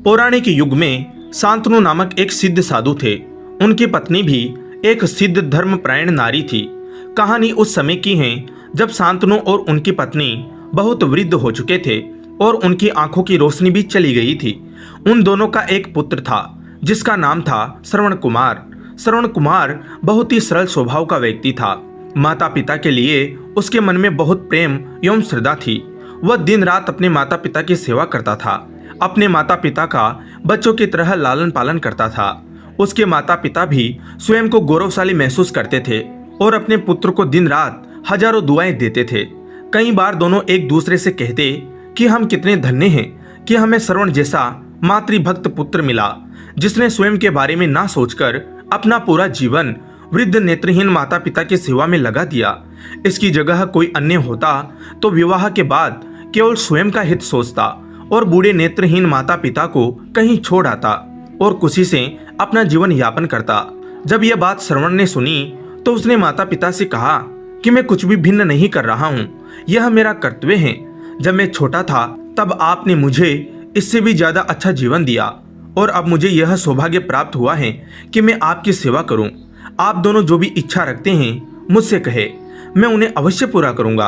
पौराणिक युग में शांतनु नामक एक सिद्ध साधु थे। उनकी पत्नी भी एक सिद्ध धर्मपरायण नारी थी। कहानी उस समय की है जब शांतनु और उनकी पत्नी बहुत वृद्ध हो चुके थे और उनकी आंखों की रोशनी भी चली गई थी। उन दोनों का एक पुत्र था जिसका नाम था श्रवण कुमार। श्रवण कुमार बहुत ही सरल स्वभाव का व्यक्ति था। माता पिता के लिए उसके मन में बहुत प्रेम एवं श्रद्धा थी। वह दिन रात अपने माता पिता की सेवा करता था। अपने माता पिता का बच्चों की तरह लालन पालन करता था। उसके माता पिता भी स्वयं को गौरवशाली महसूस करते थे और अपने पुत्र को दिन रात हजारों दुआएं देते थे। कई बार दोनों एक दूसरे से कहते कि हम कितने धन्य हैं कि हमें श्रवण जैसा मातृभक्त पुत्र मिला, जिसने स्वयं के बारे में ना सोचकर अपना पूरा जीवन वृद्ध नेत्रहीन माता पिता की सेवा में लगा दिया। इसकी जगह कोई अन्य होता तो विवाह के बाद केवल स्वयं का हित सोचता और बूढ़े नेत्रहीन माता पिता को कहीं छोड़ आता और खुशी से अपना जीवन यापन करता। जब यह बात श्रवण ने सुनी तो उसने माता पिता से कहा कि मैं कुछ भी भिन्न नहीं कर रहा हूँ, यह मेरा कर्तव्य है। जब मैं छोटा था तब आपने मुझे इससे भी ज्यादा अच्छा जीवन दिया और अब मुझे यह सौभाग्य प्राप्त हुआ है कि मैं आपकी सेवा करूं। आप दोनों जो भी इच्छा रखते हैं मुझसे कहे, मैं उन्हें अवश्य पूरा करूंगा।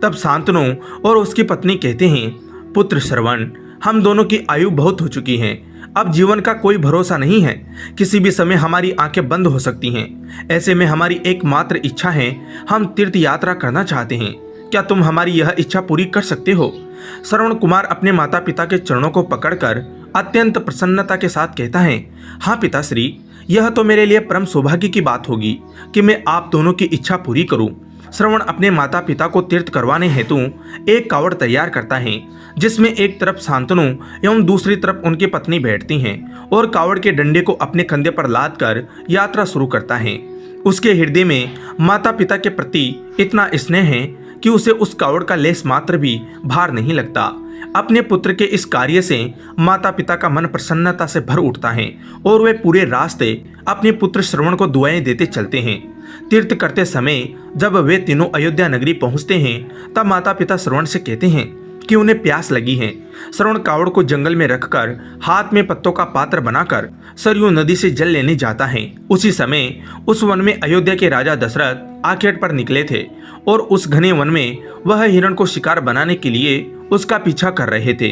तब शांतनु और उसकी पत्नी कहते हैं, पुत्र श्रवण, हम दोनों की आयु बहुत हो चुकी है। अब जीवन का कोई भरोसा नहीं है, किसी भी समय हमारी आंखें बंद हो सकती हैं। ऐसे में हमारी एकमात्र इच्छा है, हम तीर्थ यात्रा करना चाहते हैं। क्या तुम हमारी यह इच्छा पूरी कर सकते हो? श्रवण कुमार अपने माता पिता के चरणों को पकड़कर अत्यंत प्रसन्नता के साथ कहता है, हाँ पिताश्री, यह तो मेरे लिए परम सौभाग्य की बात होगी कि मैं आप दोनों की इच्छा पूरी करूं। श्रवण अपने माता पिता को तीर्थ करवाने हेतु एक कावड़ तैयार करता है, जिसमें एक तरफ शांतनु एवं दूसरी तरफ उनकी पत्नी बैठती हैं और कावड़ के डंडे को अपने कंधे पर लाद कर यात्रा शुरू करता है। उसके हृदय में माता पिता के प्रति इतना स्नेह है कि उसे उस कावड़ का लेस मात्र भी भार नहीं लगता। अपने पुत्र के इस कार्य से माता पिता का मन प्रसन्नता से भर उठता है और वे पूरे रास्ते अपने पुत्र श्रवण को दुआएं देते चलते हैं। तीर्थ करते समय जब वे तीनों अयोध्या नगरी पहुंचते हैं तब माता पिता श्रवण से कहते हैं कि उन्हें प्यास लगी है। श्रवण कावड़ को जंगल में रखकर हाथ में पत्तों का पात्र बनाकर सरयू नदी से जल लेने जाता है। उसी समय उस वन में अयोध्या के राजा दशरथ आखेट पर निकले थे और उस घने वन में वह हिरण को शिकार बनाने के लिए उसका पीछा कर रहे थे।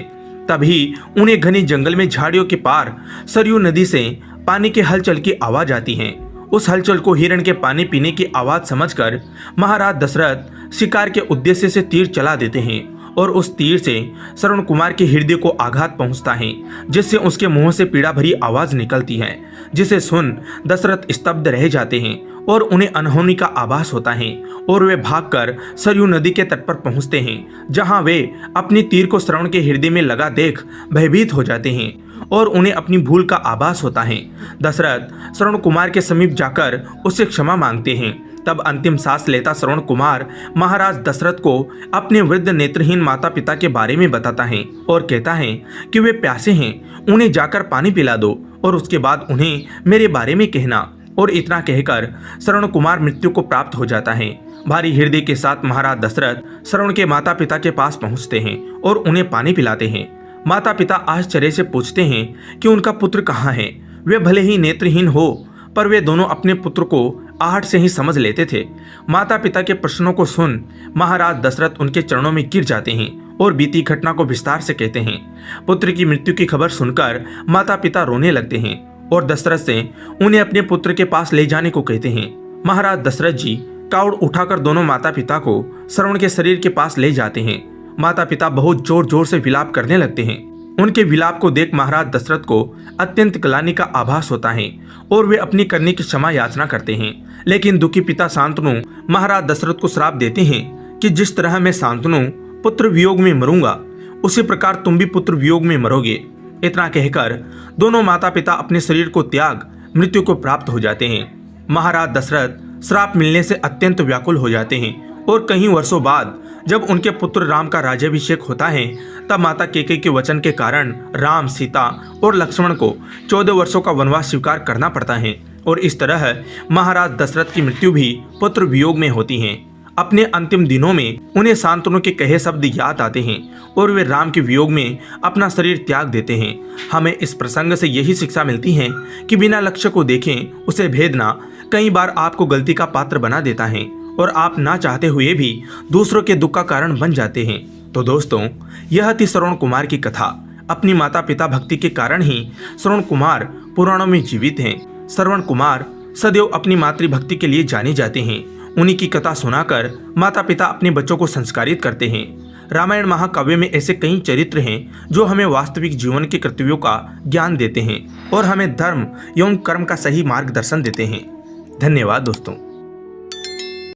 तभी उन्हें घने जंगल में झाड़ियों के पार सरयू नदी से पानी के हलचल की आवाज आती है। उस हलचल को हिरण के पानी पीने की आवाज समझकर महाराज दशरथ शिकार के उद्देश्य से तीर चला देते हैं और उस तीर से श्रवण कुमार के हृदय को आघात पहुंचता है, जिससे उसके मुंह से पीड़ा भरी आवाज निकलती है, जिसे सुन दशरथ स्तब्ध रह जाते हैं और उन्हें अनहोनी का आभास होता है और वे भागकर सरयू नदी के तट पर पहुंचते हैं, जहां वे अपनी तीर को श्रवण के हृदय में लगा देख भयभीत हो जाते हैं और उन्हें अपनी भूल का आभास होता है। दशरथ श्रवण कुमार के समीप जाकर उससे क्षमा मांगते हैं। तब अंतिम सांस लेता श्रवण कुमार महाराज दशरथ को अपने वृद्ध नेत्रहीन माता पिता के बारे में बताता है और कहता है कि वे प्यासे हैं, उन्हें जाकर पानी पिला दो और उसके बाद उन्हें मेरे बारे में कहना। और इतना कहकर श्रवण कुमार मृत्यु को प्राप्त हो जाता है। भारी हृदय के साथ महाराज दशरथ श्रवण के माता पिता के पास पहुंचते हैं और उन्हें पानी पिलाते हैं। माता पिता आश्चर्य से पूछते हैं कि उनका पुत्र कहाँ है। वे भले ही नेत्रहीन हो पर वे दोनों अपने पुत्र को आहट से ही समझ लेते थे। माता पिता के प्रश्नों को सुन महाराज दशरथ उनके चरणों में गिर जाते हैं और बीती घटना को विस्तार से कहते हैं। पुत्र की मृत्यु की खबर सुनकर माता पिता रोने लगते हैं और दशरथ से उन्हें अपने पुत्र के पास ले जाने को कहते हैं। महाराज दशरथ जी कावड़ उठाकर दोनों माता पिता को श्रवण के शरीर के पास ले जाते हैं। माता पिता बहुत जोर जोर से विलाप करने लगते हैं। उनके विलाप को देख महाराज दशरथ को अत्यंत ग्लानि का आभास होता है और वे अपनी करने की क्षमा याचना करते हैं। लेकिन दुखी पिता शांतनु महाराज दशरथ को श्राप देते हैं कि जिस तरह मैं शांतनु पुत्र वियोग में मरूंगा, उसी प्रकार तुम भी पुत्र वियोग में मरोगे। इतना कहकर दोनों माता पिता अपने शरीर को त्याग मृत्यु को प्राप्त हो जाते हैं। महाराज दशरथ श्राप मिलने से अत्यंत व्याकुल हो जाते हैं और कई वर्षों बाद जब उनके पुत्र राम का राज्याभिषेक होता है तब माता कैकेयी के वचन के कारण राम, सीता और लक्ष्मण को 14 वर्षों का वनवास स्वीकार करना पड़ता है और इस तरह महाराज दशरथ की मृत्यु भी पुत्र वियोग में होती है। अपने अंतिम दिनों में उन्हें शांतनु के कहे शब्द याद आते हैं और वे राम के वियोग में अपना शरीर त्याग देते हैं। हमें इस प्रसंग से यही शिक्षा मिलती है कि बिना लक्ष्य को देखें उसे भेदना कई बार आपको गलती का पात्र बना देता है और आप ना चाहते हुए भी दूसरों के दुख का कारण बन जाते हैं। तो दोस्तों, यह थी श्रवण कुमार की कथा। अपनी माता पिता भक्ति के कारण ही श्रवण कुमार पुराणों में जीवित हैं। श्रवण कुमार सदैव अपनी मातृभक्ति के लिए जाने जाते हैं। उन्हीं की कथा सुनाकर माता पिता अपने बच्चों को संस्कारित करते हैं। रामायण महाकाव्य में ऐसे कई चरित्र हैं जो हमें वास्तविक जीवन के कर्तव्यों का ज्ञान देते हैं और हमें धर्म एवं कर्म का सही मार्गदर्शन देते हैं। धन्यवाद दोस्तों।